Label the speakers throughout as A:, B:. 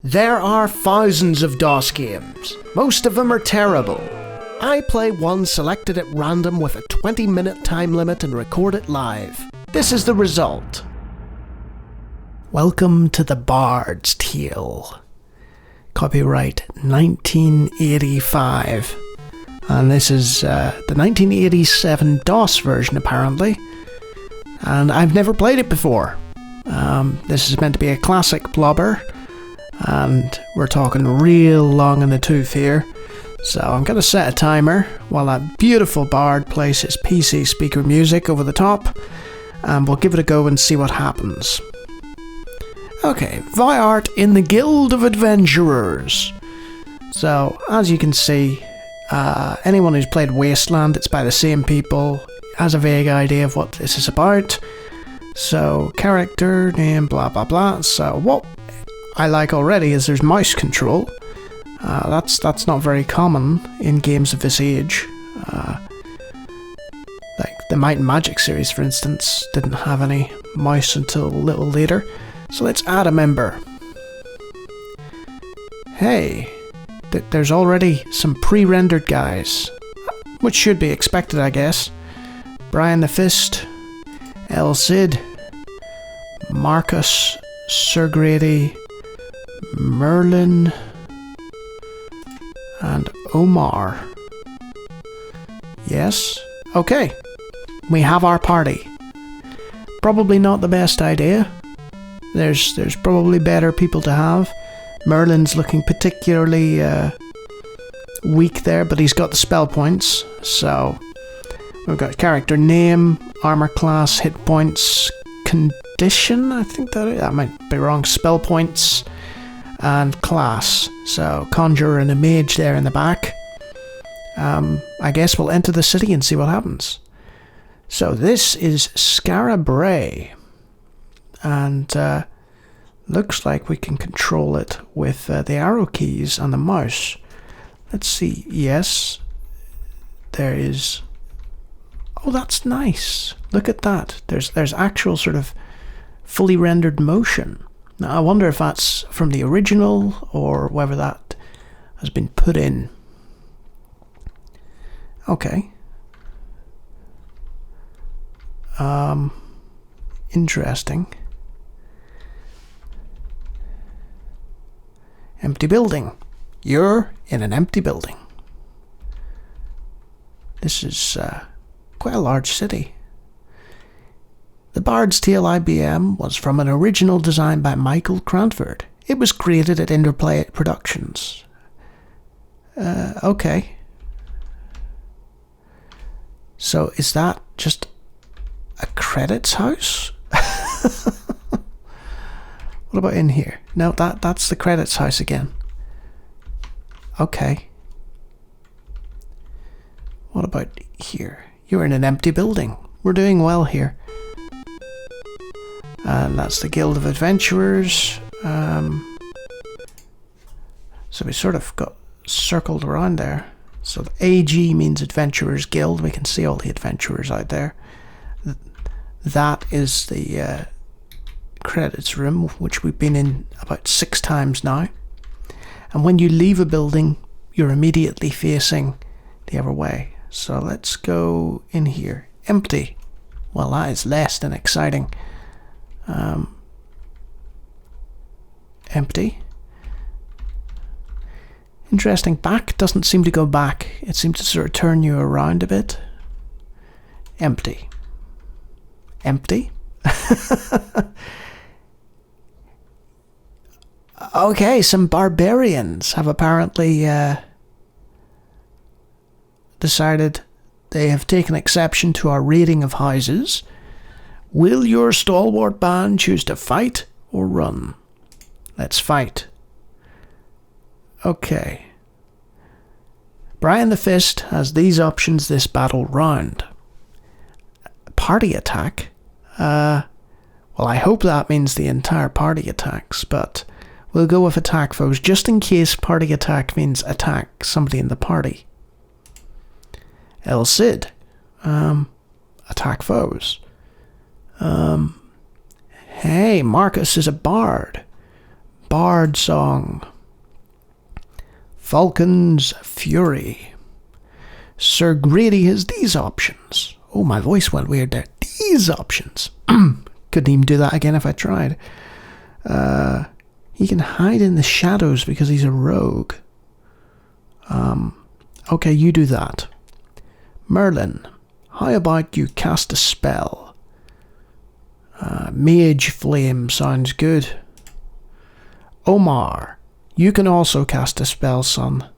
A: There are thousands of DOS games. Most of them are terrible. I play one selected at random with a 20-minute time limit and record it live. This is the result. Welcome to the Bard's Tale. Copyright 1985. And this is the 1987 DOS version apparently. And I've never played it before. This is meant to be a classic blobber. And we're talking real long in the tooth here. So I'm going to set a timer while that beautiful bard plays his PC speaker music over the top. And we'll give it a go and see what happens. Okay, thou art in the Guild of Adventurers. So, as you can see, anyone who's played Wasteland, it's by the same people, has a vague idea of what this is about. So, character, name, blah blah blah. So, what I like already is there's mouse control. That's not very common in games of this age. Like the Might and Magic series, for instance, didn't have any mouse until a little later. So let's add a member. Hey, there's already some pre-rendered guys, which should be expected, I guess. Brian the Fist, El Cid, Marcus, Sir Grady, Merlin, and Omar. Yes? Okay. We have our party. Probably not the best idea. There's probably better people to have. Merlin's looking particularly weak there, but he's got the spell points. So we've got character name, armor class, hit points, condition. I think that might be wrong. Spell points and class. So conjurer and a mage there in the back. I guess we'll enter the city and see what happens. So this is Skara Brae. And looks like we can control it with the arrow keys and the mouse. Let's see. Yes, there is. Oh, that's nice. Look at that. There's actual sort of fully rendered motion. Now I wonder if that's from the original or whether that has been put in. Okay. Interesting. Empty building. You're in an empty building. This is quite a large city. The Bard's Tale IBM was from an original design by Michael Cranford. It was created at Interplay Productions. Okay. So is that just a credits house? What about in here? No, that's the credits house again. Okay. What about here? You're in an empty building. We're doing well here. And that's the Guild of Adventurers. So we sort of got circled around there. So the AG means Adventurers Guild. We can see all the adventurers out there. That is the credits room, which we've been in about 6 times now. And when you leave a building, you're immediately facing the other way. So let's go in here. Empty. Well, that is less than exciting. Empty. Interesting. Back doesn't seem to go back. It seems to sort of turn you around a bit. Empty. Empty. Okay, some barbarians have apparently decided they have taken exception to our raiding of houses. Will your stalwart band choose to fight or run? Let's fight. Okay. Brian the Fist has these options this battle round. Party attack? Well, I hope that means the entire party attacks, but we'll go with attack foes, just in case party attack means attack somebody in the party. El Cid. Attack foes. Hey, Marcus is a bard. Bard Song. Falcon's Fury. Sir Grady has these options. Oh, my voice went weird there. These options. Couldn't even do that again if I tried. He can hide in the shadows because he's a rogue. Okay, you do that. Merlin, how about you cast a spell? Mage Flame sounds good. Omar, you can also cast a spell, son.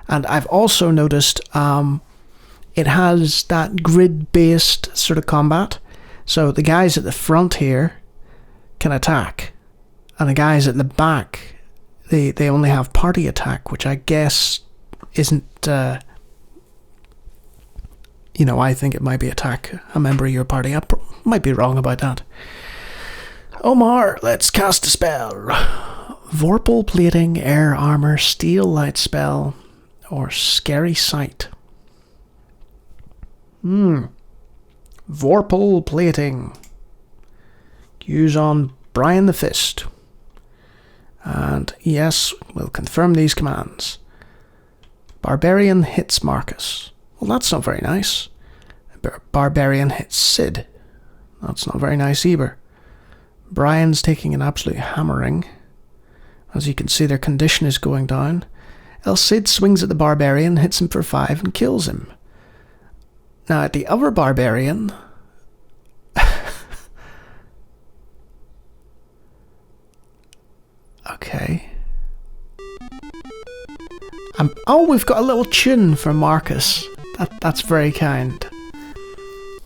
A: And I've also noticed it has that grid-based sort of combat. So the guys at the front here can attack. And the guys at the back, they only have party attack, which I guess isn't... I think it might be attack a member of your party. I might be wrong about that. Omar, let's cast a spell. Vorpal Plating, Air Armor, Steel Light Spell, or Scary Sight. Vorpal Plating. Use on Brian the Fist. And yes, we'll confirm these commands. Barbarian hits Marcus. Well, that's not very nice. Barbarian hits Sid. That's not very nice either. Brian's taking an absolute hammering. As you can see, their condition is going down. El Cid swings at the Barbarian, hits him for 5 and kills him. Now at the other Barbarian... okay. We've got a little tune for Marcus. That's very kind.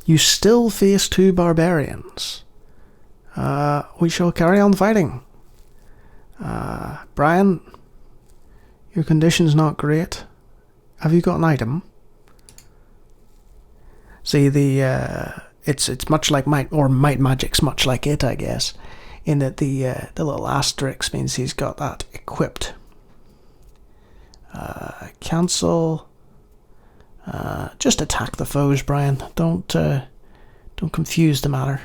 A: You still face 2 barbarians. We shall carry on fighting. Brian, your condition's not great. Have you got an item? See, it's much like Might Magic's much like it, I guess, in that the little asterisk means he's got that equipped. Cancel. Just attack the foes, Brian. Don't confuse the matter.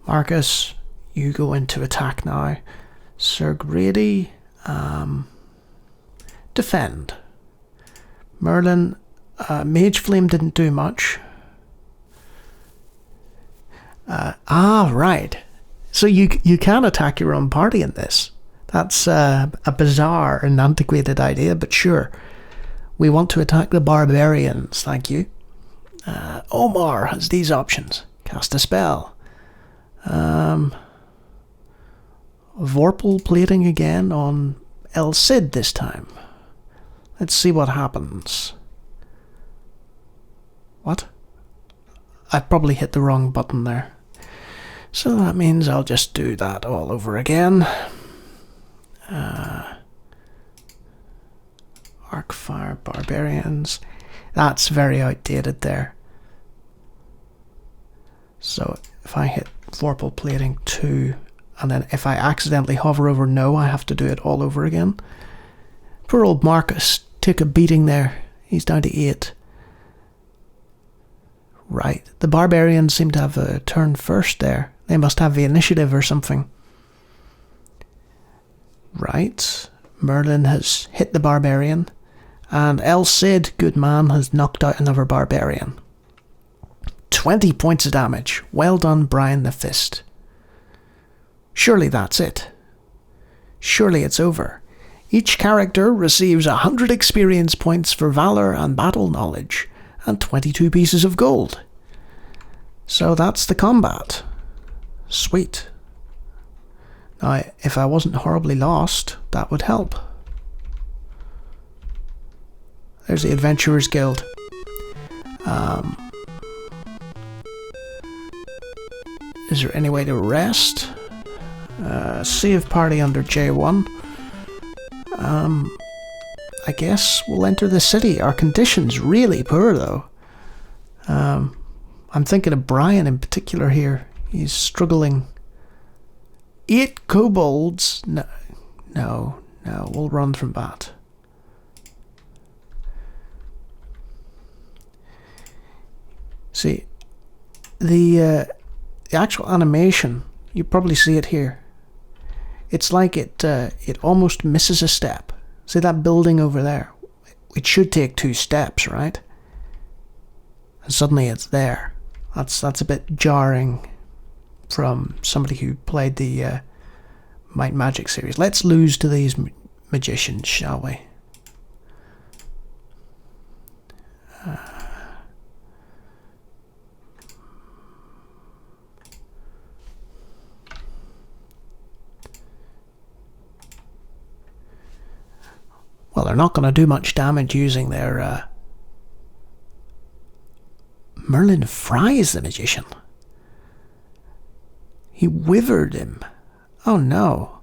A: Marcus, you go into attack now. Sir Grady, defend. Merlin, Mage Flame didn't do much. Right. So you can attack your own party in this. That's a bizarre and antiquated idea, but sure. We want to attack the barbarians, thank you. Omar has these options. Cast a spell. Vorpal Plating again on El Cid this time. Let's see what happens. What? I probably hit the wrong button there. So that means I'll just do that all over again. Arcfire Barbarians. That's very outdated there. So if I hit Vorpal Plating 2, and then if I accidentally hover over no, I have to do it all over again. Poor old Marcus, take a beating there. He's down to 8. Right, the barbarians seem to have a turn first there. They must have the initiative or something. Right, Merlin has hit the barbarian, and El Cid, good man, has knocked out another barbarian. 20 points of damage. Well done, Brian the Fist. Surely that's it. Surely it's over. Each character receives 100 experience points for valor and battle knowledge, and 22 pieces of gold. So that's the combat. Sweet. Now, if I wasn't horribly lost, that would help. There's the Adventurers Guild. Is there any way to rest? Save party under J1. I guess we'll enter the city. Our condition's really poor, though. I'm thinking of Brian in particular here. He's struggling. 8 kobolds? No, we'll run from that. See, the actual animation, you probably see it here. It's like it almost misses a step. See that building over there? It should take 2 steps, right? And suddenly it's there. That's a bit jarring from somebody who played the Might and Magic series. Let's lose to these magicians, shall we? Well, they're not going to do much damage using their... Merlin fries the magician. He withered him. Oh no.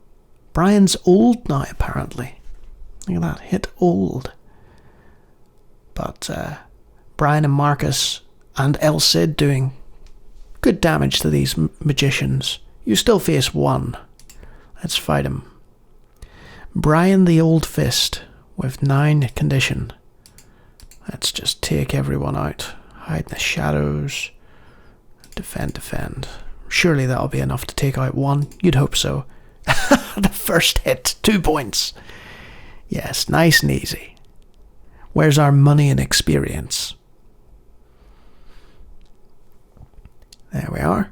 A: Brian's old now, apparently. Look at that, hit old. But Brian and Marcus and El Cid doing good damage to these magicians. You still face 1. Let's fight him. Brian the Old Fist with 9 condition. Let's just take everyone out. Hide in the shadows. Defend. Surely that'll be enough to take out 1. You'd hope so. The first hit, 2 points. Yes, nice and easy. Where's our money and experience? There we are.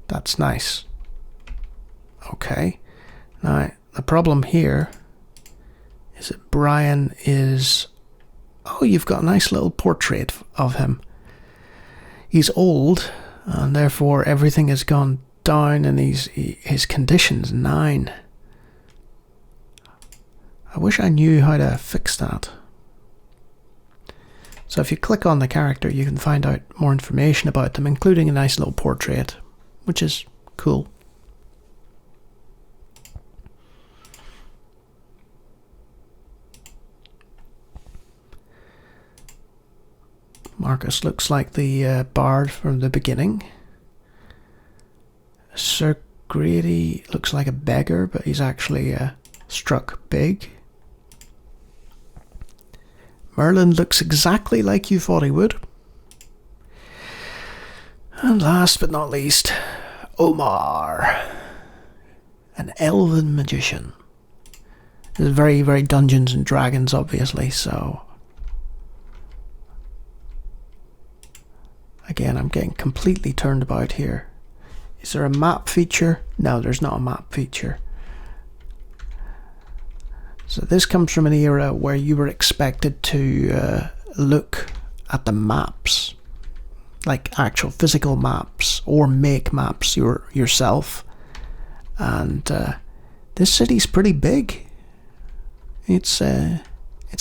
A: That's nice. Okay. Now, the problem here is that Brian is... Oh, you've got a nice little portrait of him. He's old, and therefore everything has gone down, and his condition's 9. I wish I knew how to fix that. So if you click on the character, you can find out more information about them, including a nice little portrait, which is cool. Marcus looks like the bard from the beginning. Sir Grady looks like a beggar, but he's actually struck big. Merlin looks exactly like you thought he would. And last but not least, Omar, an elven magician. This is very, very Dungeons and Dragons, obviously, so... Again, I'm getting completely turned about here. Is there a map feature? No, there's not a map feature. So this comes from an era where you were expected to look at the maps, like actual physical maps, or make maps yourself. And this city's pretty big. It's an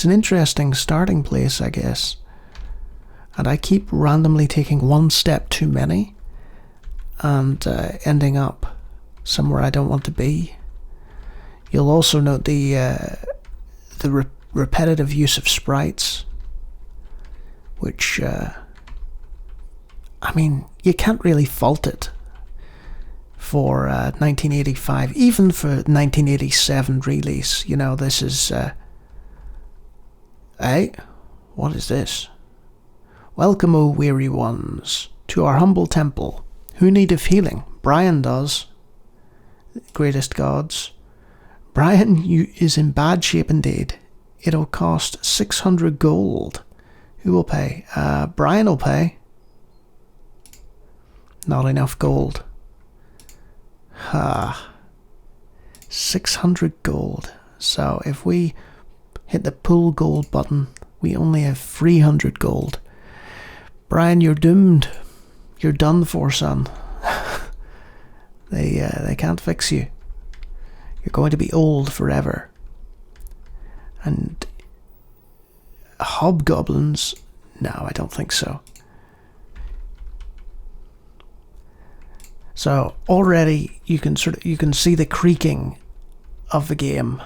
A: interesting starting place, I guess. And I keep randomly taking 1 step too many and ending up somewhere I don't want to be. You'll also note the repetitive use of sprites, which, I mean, you can't really fault it for 1985, even for 1987 release. You know, this is... Hey, what is this? Welcome, O weary ones, to our humble temple. Who needeth healing? Brian does. Greatest gods. Brian is in bad shape indeed. It'll cost 600 gold. Who will pay? Brian will pay. Not enough gold. 600 gold. So if we hit the pull gold button, we only have 300 gold. Brian, you're doomed. You're done for, son. They can't fix you. You're going to be old forever. And hobgoblins? No, I don't think so. So already you can see the creaking of the game.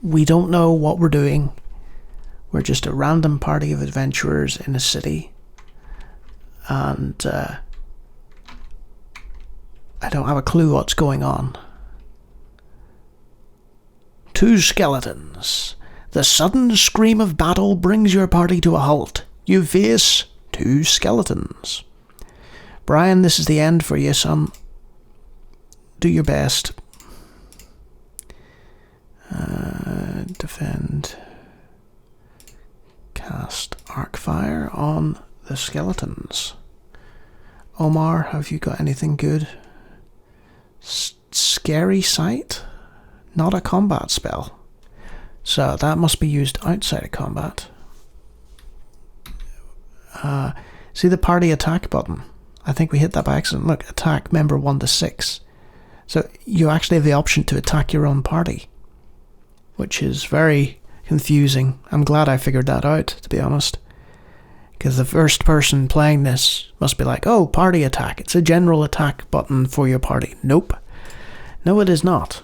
A: We don't know what we're doing. We're just a random party of adventurers in a city. And I don't have a clue what's going on. 2 skeletons. The sudden scream of battle brings your party to a halt. You face 2 skeletons. Brian, this is the end for you, son. do your best. Defend. Cast arc fire on the skeletons. Omar, have you got anything good? Scary sight? Not a combat spell. So that must be used outside of combat. See the party attack button? I think we hit that by accident. Look, attack member 1 to 6. So you actually have the option to attack your own party, which is very confusing. I'm glad I figured that out, to be honest. Because the first person playing this must be like, oh, party attack. It's a general attack button for your party. Nope. No, it is not.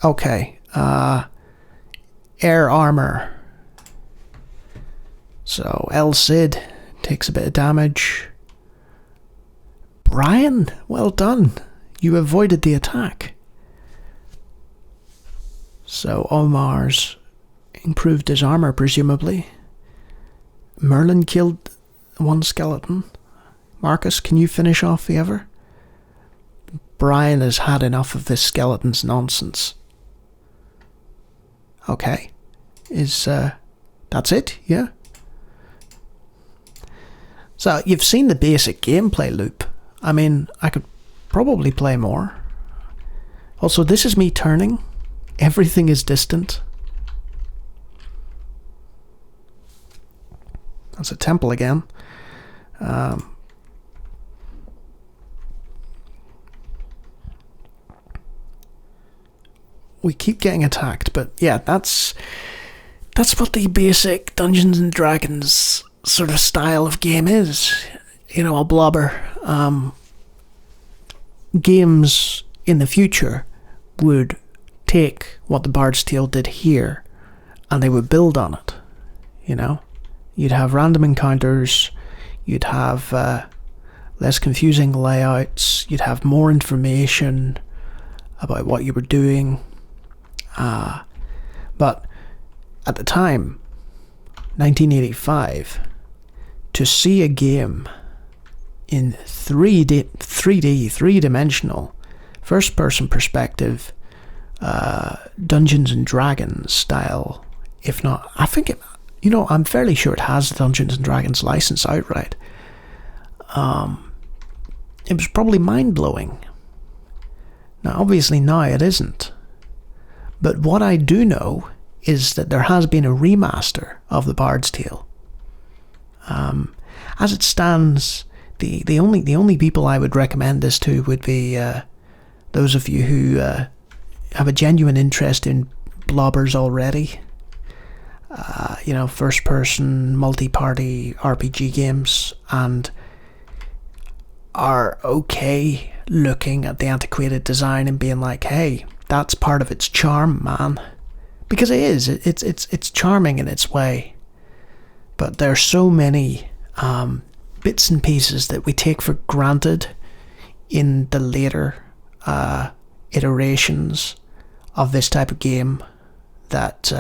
A: Okay. Air armor. So, El Cid takes a bit of damage. Brian, well done. You avoided the attack. So, Omar's improved his armor, presumably. Merlin killed one skeleton. Marcus, can you finish off the other? Brian has had enough of this skeleton's nonsense. Okay. That's it? Yeah? So, you've seen the basic gameplay loop. I mean, I could probably play more. Also, this is me turning. Everything is distant. That's a temple again. We keep getting attacked, but yeah, that's what the basic Dungeons and Dragons sort of style of game is. You know, a blobber. Games in the future would take what the Bard's Tale did here and they would build on it. You know, you'd have random encounters, you'd have less confusing layouts, you'd have more information about what you were doing. But at the time, 1985, to see a game in 3D, first-person perspective, Dungeons and Dragons style, if not, I think it, you know, I'm fairly sure it has the Dungeons and Dragons license outright. It was probably mind-blowing. Now, obviously now it isn't. But what I do know is that there has been a remaster of The Bard's Tale. As it stands, the only people I would recommend this to would be those of you who have a genuine interest in blobbers already. You know, first-person, multi-party RPG games, and are okay looking at the antiquated design and being like, hey, that's part of its charm, man. Because it is. It's charming in its way. But there are so many bits and pieces that we take for granted in the later iterations of this type of game that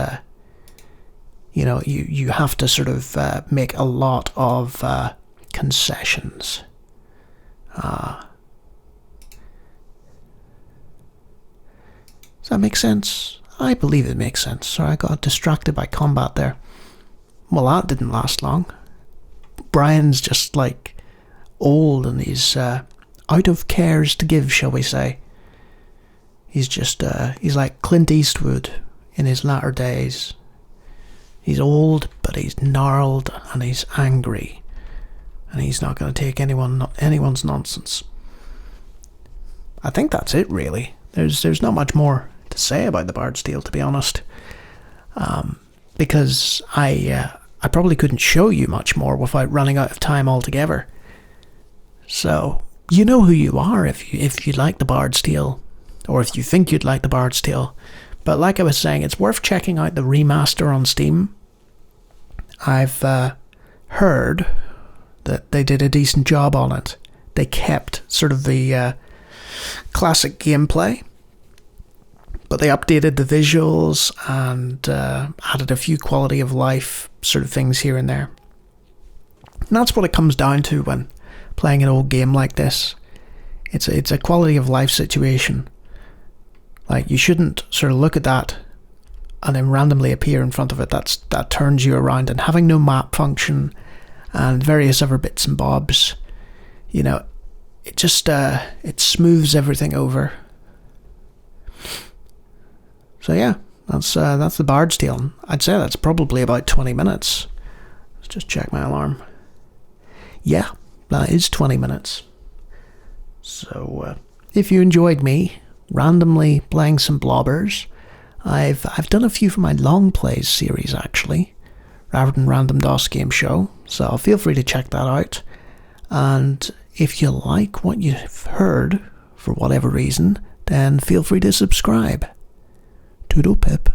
A: you know, you have to sort of make a lot of concessions. Does that make sense? I believe it makes sense. Sorry, I got distracted by combat there. Well, that didn't last long. Brian's just like old and he's out of cares to give, shall we say. He's just, he's like Clint Eastwood in his latter days. He's old, but he's gnarled and he's angry. And he's not going to take anyone's nonsense. I think that's it, really. There's not much more to say about the Bard's Tale, to be honest. Because I probably couldn't show you much more without running out of time altogether. So, you know who you are if you like the Bard's Tale, or if you think you'd like the Bard's Tale. But like I was saying, it's worth checking out the remaster on Steam. I've heard that they did a decent job on it. They kept sort of the classic gameplay, but they updated the visuals and added a few quality of life sort of things here and there. And that's what it comes down to when playing an old game like this. It's a quality of life situation. Like, you shouldn't sort of look at that and then randomly appear in front of it. That turns you around, and having no map function and various other bits and bobs, you know, it just it smooths everything over. So yeah, that's the Bard's Tale. I'd say that's probably about 20 minutes. Let's just check my alarm. Yeah, that is 20 minutes. So if you enjoyed me randomly playing some blobbers, I've done a few for my long plays series actually, rather than Random DOS Game Show, so feel free to check that out. And if you like what you've heard for whatever reason, then feel free to subscribe. Toodle pip.